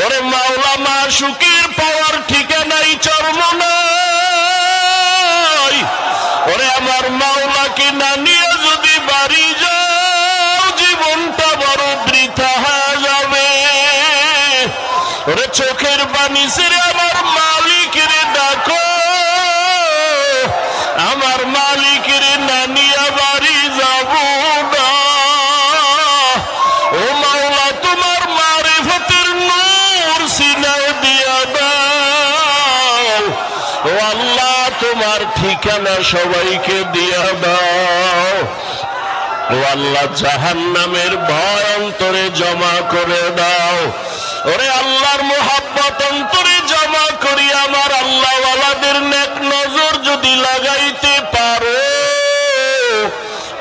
ওরে মাওলা মাশুকের পাওয়ার ঠিকানাই চরমনাই। ওরে আমার মাওলাকে না নিয়ে যদি বাড়ি যাও জীবনটা বড় বৃথা হয়ে যাবে। ওরে চোখের পানি ছেড়ে আমার মালিকের ডাকো, আমার মালিকের না নিয়ে বাড়ি যাব না। ও মাওলা তোমার মারিফতের নূর সিনায় দিয়া দাও। ও আল্লাহ তোমার ঠিকানা সবাইকে দিয়া দাও। ও আল্লাহ জাহান্নামের ভয় অন্তরে জমা করে দাও। ওরে আল্লাহর মোহাব্বত অন্তরে জমা করি। আমার আল্লাহ ওয়ালাদের নেক নজর যদি লাগাইতে পারো,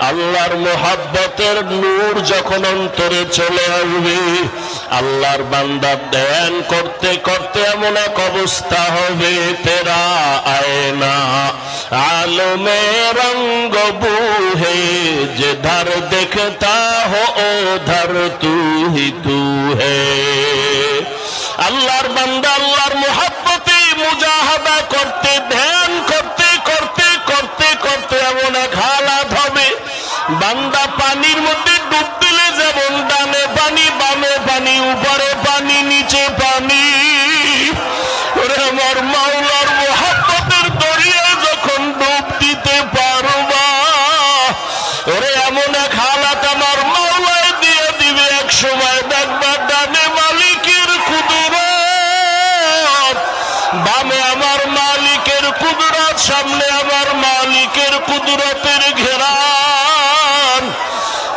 আল্লাহর মোহাব্বতের নূর যখন অন্তরে চলে আসবে, আল্লাহর বান্দা ধ্যান করতে করতে এমন এক অবস্থা হবে, তেরা আয়না আলমে রঙ্গ বুহে जिधर देखता हो उधर तू ही तू है। আল্লাহর বান্দা আল্লাহর মুহাব্বতে মুজাহাদা করতে ধ্যান করতে করতে করতে করতে এমন এক হালাত হবে, বান্দা পানির মধ্যে ডুব দিলে যেমন ডানে পানি বামে পানি উপরে পানি নিচে পানি, ওরে আমার মাওলার মুহাব্বতের দরিয়ায় যখন ডুব দিতে পারবা, ওরে এমন এক হালাত আমার মাওলায় দিয়ে দিবে। এক সময় দেখবা ডানে মালিকের কুদরত, বামে আমার মালিকের কুদরত, সামনে আমার মালিকের কুদরতের ঘেরান।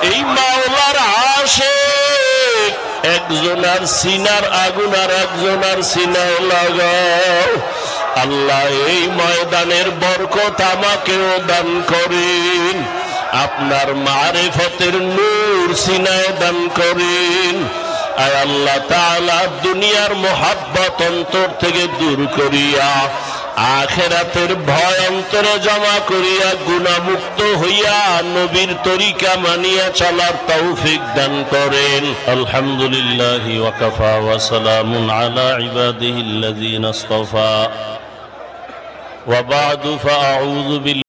এই মাওলার আশিক একজনার সিনার আগুন আর একজনার সিনায় লাগাও। আল্লাহ এই ময়দানের বরকত আমাকেও দান করেন, আপনার মারিফতের নূর সিনায় দান করেন। আয় আল্লাহ তাআলা দুনিয়ার মোহাব্বত অন্তর থেকে দূর করিয়া আখিরাতের ভয় অন্তরে জমা করিয়া গুনাহমুক্ত হইয়া নবীর তরিকা মানিয়া চলার তৌফিক দান করেন। আলহামদুলিল্লাহি ওয়া কাফা ওয়া সালামুন আলা ইবাদিহিল্লাযীনা ইসতাফা ওয়া বা'দু ফাআউযু